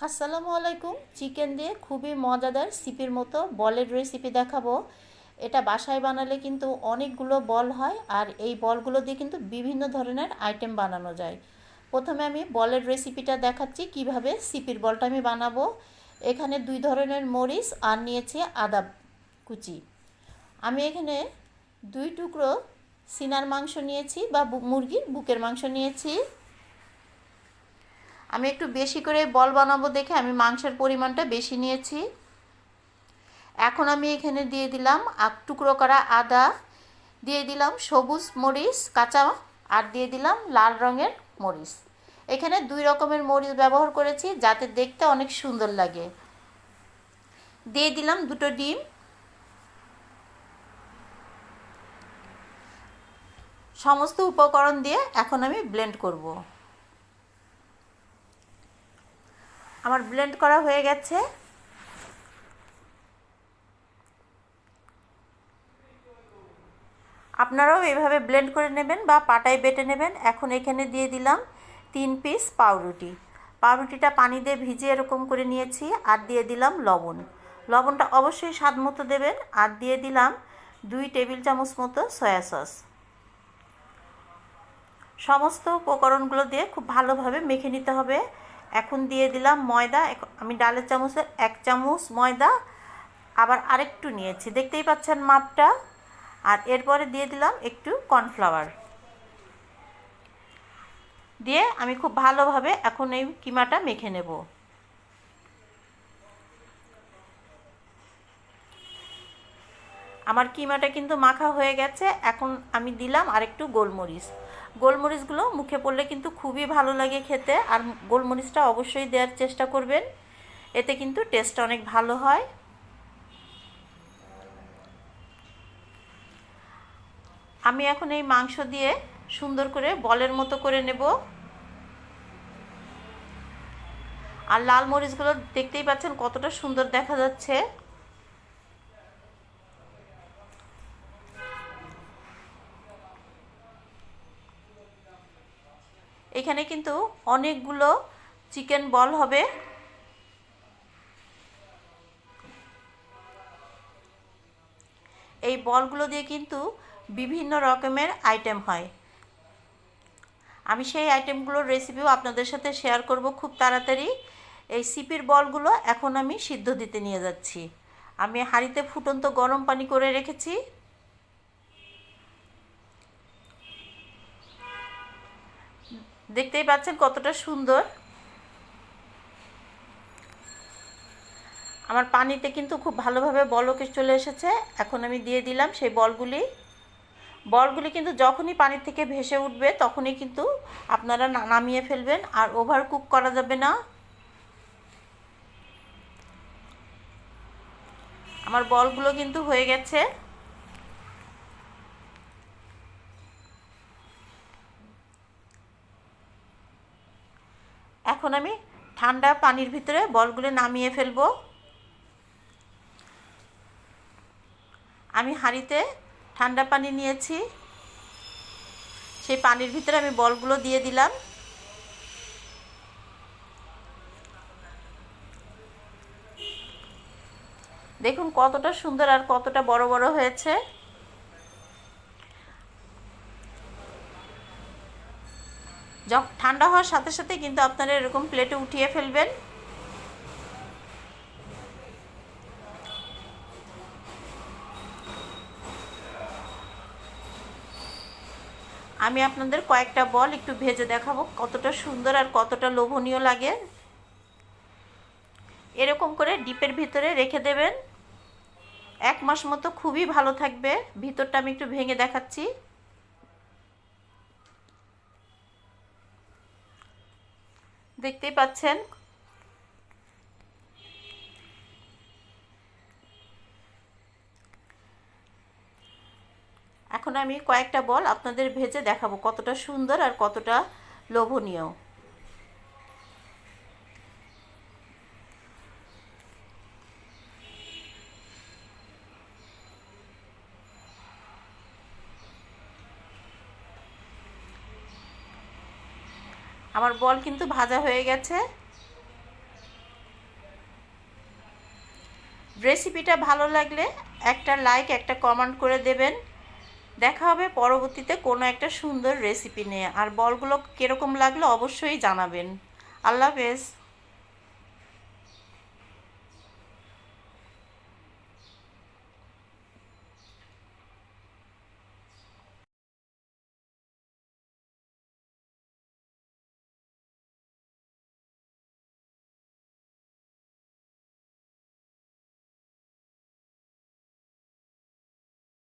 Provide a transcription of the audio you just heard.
আসসালামু আলাইকুম। চিকেন দিয়ে খুবই মজাদার সিপির মতো বলের রেসিপি দেখাবো। এটা বাসায় বানালে কিন্তু অনেকগুলো বল হয়, আর এই বলগুলো দিয়ে কিন্তু বিভিন্ন ধরনের আইটেম বানানো যায়। প্রথমে আমি বলের রেসিপিটা দেখাচ্ছি কিভাবে সিপির বলটা আমি বানাবো। এখানে 2 ধরনের মরিচ আর নিয়েছি আদা কুচি। আমি এখানে 2 টুকরো সিনার মাংস নিয়েছি বা মুরগির বুকের মাংস নিয়েছি। আমি একটু বেশি করে বল বানাবো দেখে আমি মাংসের পরিমাণটা বেশি নিয়েছি। এখন আমি এখানে দিয়ে দিলাম টুকরো করা আদা, দিয়ে দিলাম সবুজ মরিচ কাঁচা, আর দিয়ে দিলাম লাল রঙের মরিচ। এখানে 2 রকমের মরিচ ব্যবহার করেছি যাতে দেখতে অনেক সুন্দর লাগে। দিয়ে দিলাম 2টো ডিম। সমস্ত উপকরণ দিয়ে এখন আমি ব্লেন্ড করব। আমার ব্লেন্ড করা হয়ে গেছে। আপনারাও এভাবে ব্লেন্ড করে নেবেন বা পাটায় বেটে নেবেন। এখন এখানে দিয়ে দিলাম 3 পিস পাউরুটি। পাউরুটিটা পানি দিয়ে ভিজিয়ে এরকম করে নিয়েছি। আর দিয়ে দিলাম লবণ। লবণটা অবশ্যই স্বাদ মতো দেবেন। আর দিয়ে দিলাম 2 টেবিল চামচ মতো সয়া সস। সমস্ত উপকরণগুলো দিয়ে খুব ভালোভাবে মেখে নিতে হবে। এখন দিয়ে দিলাম ময়দা। আমি ডালের চামচের 1 চামচ ময়দা আবার আরেকটু নিয়েছি, দেখতেই পাচ্ছেন মাপটা। আর এরপরে দিয়ে দিলাম একটু কর্নফ্লাওয়ার। দিয়ে আমি খুব ভালোভাবে এখন এই কিমাটা মেখে নেব। আমার কিমাটা কিন্তু মাখা হয়ে গেছে। এখন আমি দিলাম আরেকটু গোলমরিচ। গোলমরিচগুলো মুখে পড়লে কিন্তু খুবই ভালো লাগে খেতে, আর গোলমরিচটা অবশ্যই দেওয়ার চেষ্টা করবেন, এতে কিন্তু টেস্টটা অনেক ভালো হয়। আমি এখন এই মাংস দিয়ে সুন্দর করে বলের মতো করে নেব। আর লাল মরিচগুলো দেখতেই পাচ্ছেন কতটা সুন্দর দেখা যাচ্ছে। এখানে কিন্তু অনেকগুলো চিকেন বল হবে। এই বলগুলো দিয়ে কিন্তু বিভিন্ন রকমের আইটেম হয়। আমি সেই আইটেমগুলোর রেসিপিও আপনাদের সাথে শেয়ার করব খুব তাড়াতাড়ি। এই সিপির বলগুলো এখন আমি সিদ্ধ দিতে নিয়ে যাচ্ছি। আমি হাঁড়িতে ফুটন্ত গরম পানি করে রেখেছি। দেখতেই পাচ্ছেন কতটা সুন্দর। আমার পানিতে কিন্তু খুব ভালোভাবে বলকে চলে এসেছে। এখন আমি দিয়ে দিলাম সেই বলগুলি। বলগুলি কিন্তু যখনই পানি থেকে ভেসে উঠবে তখনই কিন্তু আপনারা নামিয়ে ফেলবেন, আর ওভার কুক করা যাবে না। আমার বলগুলো কিন্তু হয়ে গেছে। এখন আমি ঠান্ডা পানির ভিতরে বলগুলো নামিয়ে ফেলবো। আমি হাঁড়িতে ঠান্ডা পানি নিয়েছি, সেই পানির ভিতরে আমি বলগুলো দিয়ে দিলাম। দেখুন কতটা সুন্দর আর কতটা বড় বড় হয়েছে। যখন ঠান্ডা হওয়ার সাথে সাথে কিন্তু আপনারা এরকম প্লেটে উঠিয়ে ফেলবেন। আমি আপনাদের কয়েকটা বল একটু ভেজে দেখাবো কতটা সুন্দর আর কতটা লোভনীয় লাগে। এরকম করে ডিপের ভিতরে রেখে দেবেন, 1 মাস মতো খুবই ভালো থাকবে। ভিতরটা আমি একটু ভেঙে দেখাচ্ছি। দেখতেই পাচ্ছেন। এখন আমি কয়েকটা বল আপনাদের ভেজে দেখাবো কতটা সুন্দর আর কতটা লোভনীয়। আমার বল কিন্তু ভাজা হয়ে গেছে। রেসিপিটা ভালো লাগলে একটা লাইক একটা কমেন্ট করে দেবেন। দেখা হবে পরবর্তীতে কোনো একটা সুন্দর রেসিপি নিয়ে। আর বলগুলো কীরকম লাগলো অবশ্যই জানাবেন। আল্লাহ হাফেজ।